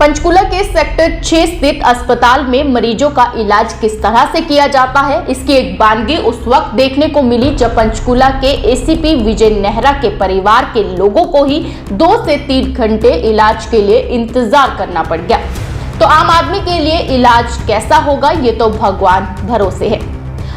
पंचकुला के सेक्टर 6 स्थित अस्पताल में मरीजों का इलाज किस तरह से किया जाता है, इसकी एक वानगी उस वक्त देखने को मिली जब पंचकुला के एसीपी विजय नेहरा के परिवार के लोगों को ही 2 से 3 घंटे इलाज के लिए इंतजार करना पड़ गया। तो आम आदमी के लिए इलाज कैसा होगा, ये तो भगवान भरोसे है।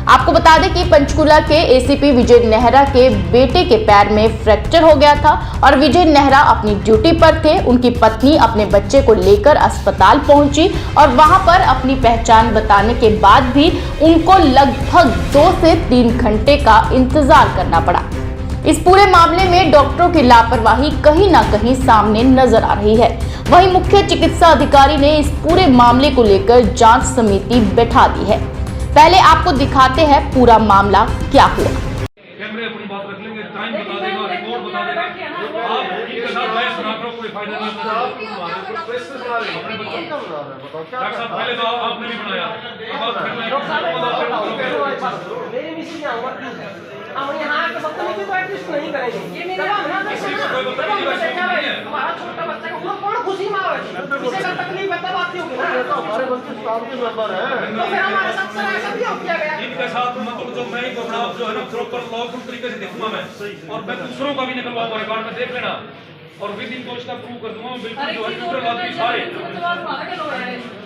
आपको बता दें कि पंचकुला के एसीपी विजय नेहरा के बेटे के पैर में फ्रैक्चर हो गया था और विजय नेहरा अपनी ड्यूटी पर थे। उनकी पत्नी अपने बच्चे को लेकर अस्पताल पहुंची और वहां पर अपनी पहचान बताने के बाद भी उनको लगभग 2 से 3 घंटे का इंतजार करना पड़ा। इस पूरे मामले में डॉक्टरों की लापरवाही कहीं ना कहीं सामने नजर आ रही है। वहीं मुख्य चिकित्सा अधिकारी ने इस पूरे मामले को लेकर जांच समिति बैठा दी है। पहले आपको दिखाते हैं पूरा मामला क्या हुआ। कैमरे अपनी बात रख लेंगे, टाइम बता देगा, रिकॉर्ड बता देगा। आप इनके साथ बहस ना करो, कोई फायदा नहीं होता। डॉक्टर साहब पहले तो आपने भी बनाया, अब आप फिर मेरी मिसिंग यहाँ वर्क है, हम यहाँ के बदतमीजी को एडजस्ट नहीं करेंगे। ये मेरा किसी को कोई बदतमीजी है, हमारा छोटा बच्चा को पूरा कौन खुशी मारे, किसी का तकलीफ है तब आती होगी ना। तो हमारे बच्चे काम के मेंबर हैं, तो फिर हमारे साथ सर ऐसा भी हो किया गया। इनके साथ मतलब जो मैं ही अपना जो है ना प्रॉपर लॉफुल तरीके से देखूंगा मैं, और मैं दूसरों का भी निकलवाऊंगा, रिकॉर्ड में देख लेना और विद इन को इसका प्रूव कर दूंगा बिल्कुल जो है न्यूट्रल आदमी सारे।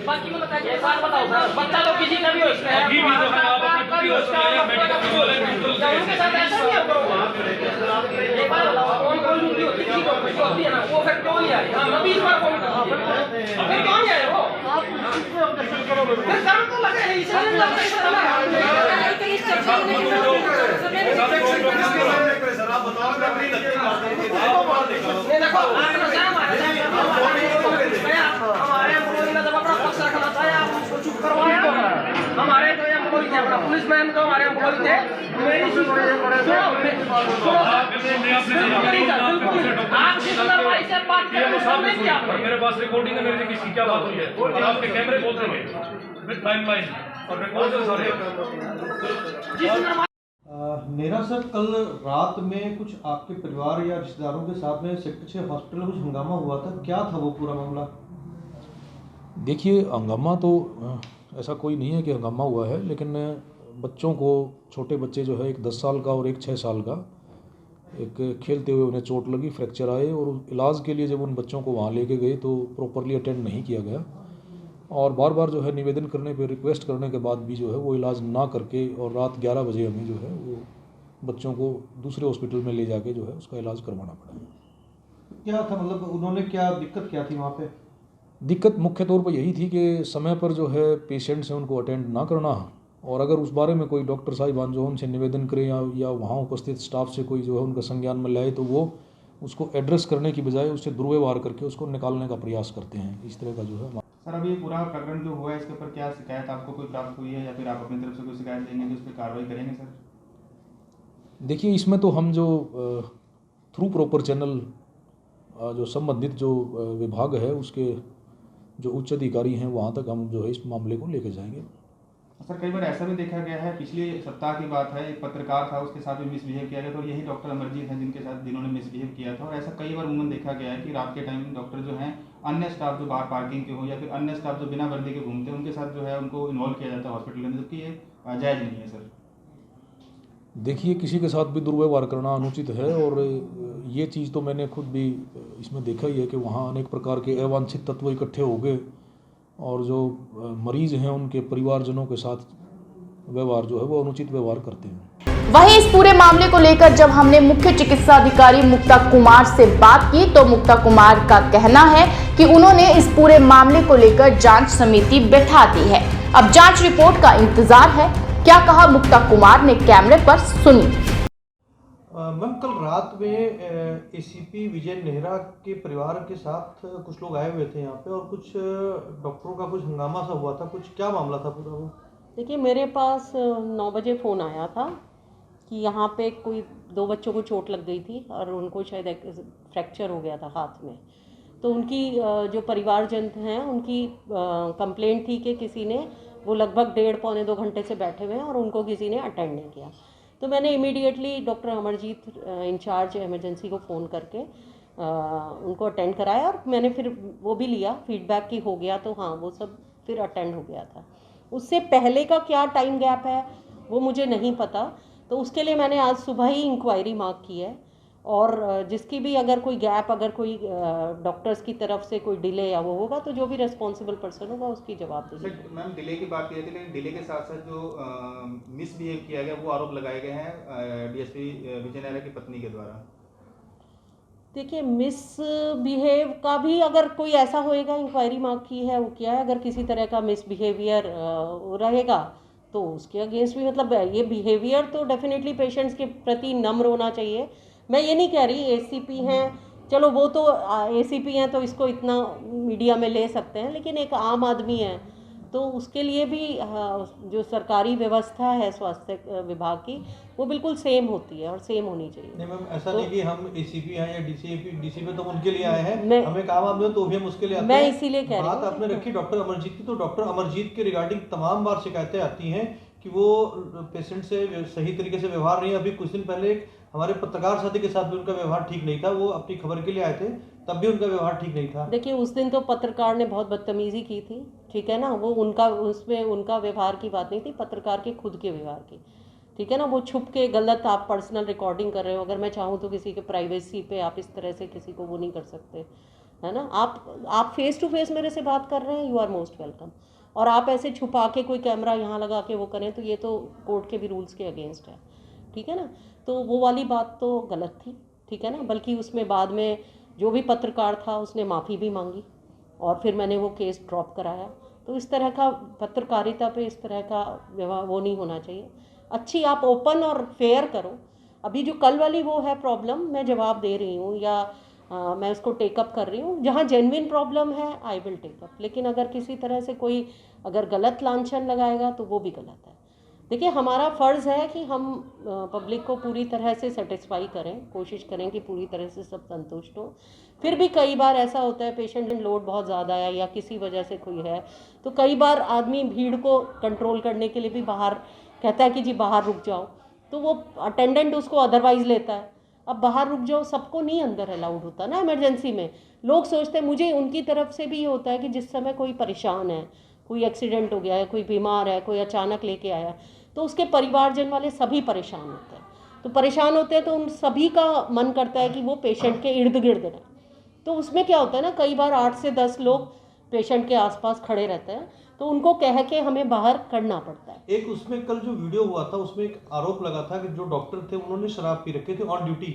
बाकी में बताइए, एक बार बताओ सर, बच्चा लोग किसी का भी हो सकता है, अभी भी जो है आप अपनी पूरी हॉस्पिटल या मेडिकल में बोले न्यूट्रल उनके साथ ऐसा नहीं करो। एक बार बताओ कौन कौन ड्यूटी होती है, किसी को कुछ होती है ना, वो फिर क्यों नहीं आ रही? हम अभी इस बार कौन फिर क्यों नहीं आए वो? फिर शर्म तो लगे है, इसलिए लग रही है आप बताओ कि अपनी लगती हमारे एम्प्लॉय ने जब अपना पक्ष रखना था आप उसको चुप करवाया। हमारे जो एम्प्लॉय थे, अपना पुलिसमैन जो हमारे एम्प्लॉय थे, मेरी आप सुंदरभाई से बात करें क्या? मेरे पास रिकॉर्डिंग है, मेरी किसी क्या बात हुई है और आपके कैमरे बोल देंगे विद टाइमलाइन और रिकॉर्ड सारे। मेरा सर कल रात में कुछ आपके परिवार या रिश्तेदारों के साथ में सेक्टर 6 हॉस्पिटल में कुछ हंगामा हुआ था, क्या था वो पूरा मामला? देखिए, हंगामा तो ऐसा कोई नहीं है कि हंगामा हुआ है, लेकिन बच्चों को, छोटे बच्चे जो है, एक 10 साल का और एक 6 साल का, एक खेलते हुए उन्हें चोट लगी, फ्रैक्चर आए और इलाज के लिए जब उन बच्चों को वहाँ लेके गए तो प्रॉपरली अटेंड नहीं किया गया और बार बार जो है निवेदन करने पे, रिक्वेस्ट करने के बाद भी जो है वो इलाज ना करके और रात 11 बजे हमें जो है वो बच्चों को दूसरे हॉस्पिटल में ले जाके जो है उसका इलाज करवाना पड़ा। क्या था, मतलब उन्होंने क्या दिक्कत क्या थी वहाँ पे? दिक्कत मुख्य तौर पर यही थी कि समय पर जो है पेशेंट्स हैं उनको अटेंड ना करना, और अगर उस बारे में कोई डॉक्टर साहिबान जो उनसे निवेदन करें या वहाँ उपस्थित स्टाफ से कोई जो है उनका संज्ञान में लाए तो वो उसको एड्रेस करने की बजाय उससे दुर्व्यवहार करके उसको निकालने का प्रयास करते हैं। इस तरह का जो है। सर, अभी पूरा प्रकरण जो हुआ है इसके ऊपर क्या शिकायत आपको कोई प्राप्त हुई है या फिर आप अपनी तरफ से कोई शिकायत देंगे तो उस पर कार्रवाई करेंगे सर? देखिए, इसमें तो हम जो थ्रू प्रॉपर चैनल जो संबंधित जो विभाग है उसके जो उच्च अधिकारी हैं वहाँ तक हम जो है इस मामले को लेकर जाएंगे। सर, कई बार ऐसा भी देखा गया है, पिछले सप्ताह की बात है, एक पत्रकार था, उसके साथ भी मिसबिहेव किया गया था और यही डॉक्टर अमरजीत हैं जिन्होंने मिसबिहेव किया था। और ऐसा कई बार उन्होंने देखा गया है कि रात के टाइम डॉक्टर जो हैं अन्य स्टाफ जो बाहर पार्किंग के हो या फिर अन्य स्टाफ जो बिना वर्दी के घूमते हैं उनके साथ जो है उनको इन्वॉल्व किया जाता है हॉस्पिटल के अंदर, जबकि ये जायज़ नहीं है सर। देखिए, किसी के साथ भी दुर्व्यवहार करना अनुचित है और ये चीज़ तो मैंने खुद भी इसमें देखा ही है कि वहाँ अनेक प्रकार के अवांछित तत्व इकट्ठे हो गए और जो मरीज हैं उनके परिवारजनों के साथ व्यवहार जो है वो अनुचित व्यवहार करते हैं। वहीं इस पूरे मामले को लेकर जब हमने मुख्य चिकित्सा अधिकारी मुक्ता कुमार से बात की तो मुक्ता कुमार का कहना है कि उन्होंने इस पूरे मामले को लेकर जांच समिति बैठा दी है। अब जांच रिपोर्ट का इंतजार है। क्या कहा मुक्ता कुमार ने, कैमरे पर सुनिए। मैम, कल रात में एसीपी विजय नेहरा के परिवार के साथ कुछ लोग आए हुए थे यहाँ पे और कुछ डॉक्टरों का कुछ हंगामा सा हुआ था, कुछ क्या मामला था पूरा वो? देखिए, मेरे पास 9 बजे फ़ोन आया था कि यहाँ पे कोई 2 बच्चों को चोट लग गई थी और उनको शायद एक फ्रैक्चर हो गया था हाथ में। तो उनकी जो परिवारजन हैं उनकी कंप्लेंट थी कि किसी ने, वो लगभग 1.5-पौने 2 घंटे से बैठे हुए हैं और उनको किसी ने अटेंड नहीं किया। तो मैंने immediately doctor Amarjeet incharge emergency को फ़ोन करके उनको अटेंड कराया और मैंने फिर वो भी लिया फीडबैक की हो गया, तो हाँ वो सब फिर अटेंड हो गया था। उससे पहले का क्या टाइम गैप है वो मुझे नहीं पता, तो उसके लिए मैंने आज सुबह ही इंक्वायरी मार्क की है और जिसकी भी अगर कोई गैप, अगर कोई डॉक्टर्स की तरफ से कोई डिले या वो होगा तो जो भी रिस्पॉन्सिबल पर्सन होगा उसकी जवाबदेही। मैम डिले की बात की जाती है, लेकिन डिले के साथ साथ जो मिसबिहेव किया गया वो आरोप लगाए गए हैं डीएसपी विजय नेहरा की पत्नी के द्वारा। देखिए मिसबिहेव का भी अगर कोई ऐसा होएगा, इंक्वायरी मार्क की है वो किया है, अगर किसी तरह का मिसबिहेवियर रहेगा तो उसके अगेंस्ट भी, मतलब ये बिहेवियर तो डेफिनेटली पेशेंट्स के प्रति नम्र होना चाहिए। मैं ये नहीं कह रही एसीपी हैं, चलो वो तो एसीपी हैं तो इसको इतना मीडिया में ले सकते हैं, लेकिन एक आम आदमी है तो उसके लिए भी जो सरकारी व्यवस्था है स्वास्थ्य विभाग की वो बिल्कुल सेम होती है और सेम होनी चाहिए। नहीं मैम, ऐसा नहीं कि हम एसीपी हैं या डीसीपी तो उनके लिए आए हैं, हमें काम आदमी तो भी हम उसके लिए आते हैं। मैं इसीलिए कह रही हूँ, बात आपने रखी डॉक्टर अमरजीत की, तो डॉक्टर अमरजीत के रिगार्डिंग तमाम बार शिकायतें आती हैं कि वो पेशेंट से सही तरीके से व्यवहार नहीं। अभी कुछ दिन पहले हमारे पत्रकार साथी के साथ भी उनका व्यवहार ठीक नहीं था, वो अपनी खबर के लिए आए थे तब भी उनका व्यवहार ठीक नहीं था। देखिए उस दिन तो पत्रकार ने बहुत बदतमीजी की थी, ठीक है ना, वो उनका उसमें उनका व्यवहार की बात नहीं थी, पत्रकार के खुद के व्यवहार की, ठीक है ना। वो छुप के गलत आप पर्सनल रिकॉर्डिंग कर रहे हो, अगर मैं चाहूँ तो किसी के प्राइवेसी पे आप इस तरह से किसी को वो नहीं कर सकते, है ना। आप फेस टू फेस मेरे से बात कर रहे हैं, यू आर मोस्ट वेलकम। और आप ऐसे छुपा के कोई कैमरा यहाँ लगा के वो करें तो ये तो कोर्ट के भी रूल्स के अगेंस्ट है, ठीक है ना। तो वो वाली बात तो गलत थी, ठीक है ना। बल्कि उसमें बाद में जो भी पत्रकार था उसने माफ़ी भी मांगी और फिर मैंने वो केस ड्रॉप कराया। तो इस तरह का पत्रकारिता पे इस तरह का व्यवहार वो नहीं होना चाहिए। अच्छी आप ओपन और फेयर करो। अभी जो कल वाली वो है प्रॉब्लम, मैं जवाब दे रही हूँ या मैं उसको टेकअप कर रही हूँ। जहाँ जेन्युइन प्रॉब्लम है आई विल टेकअप, लेकिन अगर किसी तरह से कोई अगर गलत लांछन लगाएगा तो वो भी गलत है। देखिए हमारा फ़र्ज़ है कि हम पब्लिक को पूरी तरह से सेटिस्फाई करें, कोशिश करें कि पूरी तरह से सब संतुष्ट हो। फिर भी कई बार ऐसा होता है पेशेंट लोड बहुत ज़्यादा है या किसी वजह से कोई है, तो कई बार आदमी भीड़ को कंट्रोल करने के लिए भी बाहर कहता है कि जी बाहर रुक जाओ, तो वो अटेंडेंट उसको अदरवाइज़ लेता है। अब बाहर रुक जाओ सबको नहीं अंदर अलाउड होता ना इमरजेंसी में। लोग सोचते हैं, मुझे उनकी तरफ से भी ये होता है कि जिस समय कोई परेशान है, कोई एक्सीडेंट हो गया है, कोई बीमार है, कोई अचानक लेके आया, तो उसके परिवारजन वाले सभी परेशान होते हैं। तो परेशान होते हैं तो उन सभी का मन करता है कि वो पेशेंट के इर्द गिर्द रहें। तो उसमें क्या होता है ना, कई बार 8 से 10 लोग पेशेंट के आसपास खड़े रहते हैं, तो उनको कह के हमें बाहर करना पड़ता है। एक उसमें कल जो वीडियो हुआ था उसमें एक आरोप लगा था कि जो डॉक्टर थे उन्होंने शराब पी रखे थे ऑन ड्यूटी।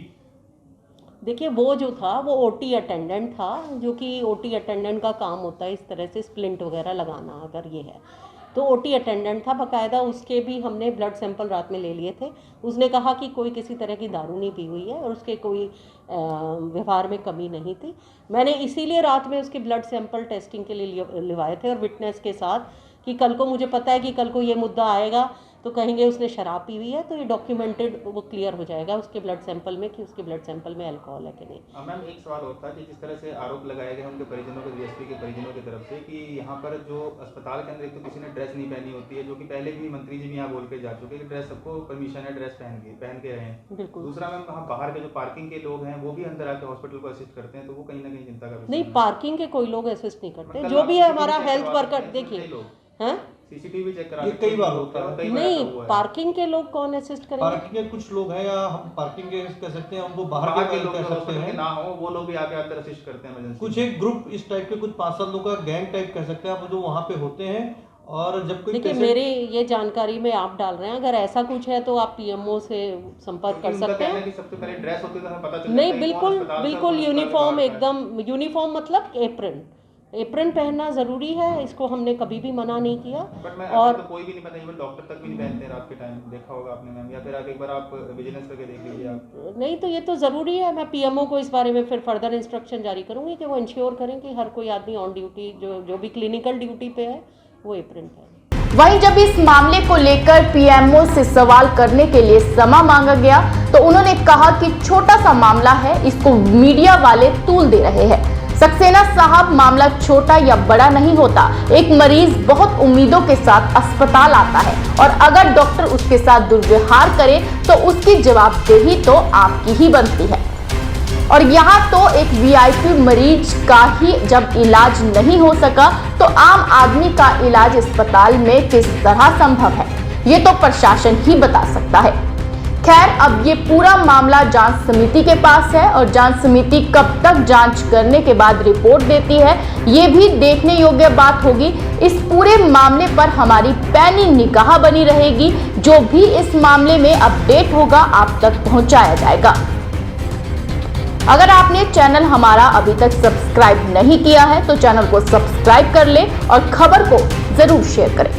देखिए वो जो था वो ओटी अटेंडेंट था, जो कि ओटी अटेंडेंट का काम होता है इस तरह से स्प्लिंट वगैरह लगाना। अगर ये है तो ओटी अटेंडेंट था बाकायदा, उसके भी हमने ब्लड सैंपल रात में ले लिए थे। उसने कहा कि कोई किसी तरह की दारू नहीं पी हुई है और उसके कोई व्यवहार में कमी नहीं थी। मैंने इसीलिए रात में उसके ब्लड सैंपल टेस्टिंग के लिए लिवाए थे और विटनेस के साथ कि कल को मुझे पता है कि कल को ये मुद्दा आएगा तो कहेंगे उसने शराब पी हुई है, तो ये डॉक्यूमेंटेड वो क्लियर हो जाएगा उसके ब्लड सैंपल में कि उसके ब्लड सैंपल में अल्कोहल है कि नहीं। मैम एक सवाल होता है कि जिस तरह से आरोप लगाए गए उनके परिजनों को, डीएसपी के परिजनों की तरफ से, कि यहाँ पर जो अस्पताल के अंदर एक तो किसी ने ड्रेस नहीं पहनी होती है, जो कि पहले भी मंत्री जी भी यहाँ बोल के जा चुके हैं कि ड्रेस सबको परमिशन है, ड्रेस पहन के रहे हैं। बिल्कुल। दूसरा मैम वहाँ बाहर के जो पार्किंग के लोग हैं वो भी अंदर आके हॉस्पिटल को असिस्ट करते हैं, तो वो कहीं ना कहीं चिंता का विषय नहीं, है। पार्किंग के कोई लोग असिस्ट नहीं करते। जो भी है हमारा हेल्थ वर्कर, देखिए हैं सीसीटीवी चेक करा, ये कई बार होता है। नहीं, पार्किंग के लोग कौन असिस्ट करेंगे? पार्किंग के कुछ लोग हैं, या हम पार्किंग के कह सकते हैं, उनको बाहर के लोग कह सकते हैं ना हो, वो लोग भी आके अंदर असिस्ट करते हैं इमरजेंसी। कुछ एक ग्रुप इस टाइप के, कुछ 5-7 लोगों का गैंग टाइप कह सकते हैं आप, जो वहाँ पे होते हैं। और जब कोई देखिए मेरे ये जानकारी में आप डाल रहे हैं, अगर ऐसा कुछ है तो आप पीएमओ से संपर्क कर सकते हैं। सबसे पहले ड्रेस होती है तो हमें पता चलता नहीं, बिल्कुल यूनिफॉर्म, एकदम यूनिफॉर्म, मतलब एप्रन पहनना जरूरी है, इसको हमने कभी भी मना नहीं किया। और तो कोई भी नहीं पता, इवन डॉक्टर तक भी नहीं पहनते रात के टाइम, देखा होगा आपने मैम, या फिर आप एक बार आप विजिलेंस करके देख लीजिए आप। नहीं तो ये तो ज़रूरी है। मैं पीएमओ को इस बारे में फिर फर्दर इंस्ट्रक्शन जारी करूंगी कि वो इंश्योर करें कि हर कोई आदमी ऑन ड्यूटी, जो भी क्लिनिकल ड्यूटी पे है, वो एप्रन पहने। वहीं जब इस मामले को लेकर पीएमओ से सवाल करने के लिए समय मांगा गया तो उन्होंने कहा कि छोटा सा मामला है, इसको मीडिया वाले तूल दे रहे हैं। सक्सेना साहब, मामला छोटा या बड़ा नहीं होता। एक मरीज बहुत उम्मीदों के साथ अस्पताल आता है और अगर डॉक्टर उसके साथ दुर्व्यवहार करे तो उसकी जवाबदेही तो आपकी ही बनती है। और यहाँ तो एक वीआईपी मरीज का ही जब इलाज नहीं हो सका तो आम आदमी का इलाज अस्पताल में किस तरह संभव है, ये तो प्रशासन ही बता सकता है। खैर, अब ये पूरा मामला जांच समिति के पास है और जांच समिति कब तक जांच करने के बाद रिपोर्ट देती है, ये भी देखने योग्य बात होगी। इस पूरे मामले पर हमारी पैनी निगाह बनी रहेगी। जो भी इस मामले में अपडेट होगा आप तक पहुंचाया जाएगा। अगर आपने चैनल हमारा अभी तक सब्सक्राइब नहीं किया है तो चैनल को सब्सक्राइब कर ले और खबर को जरूर शेयर करें।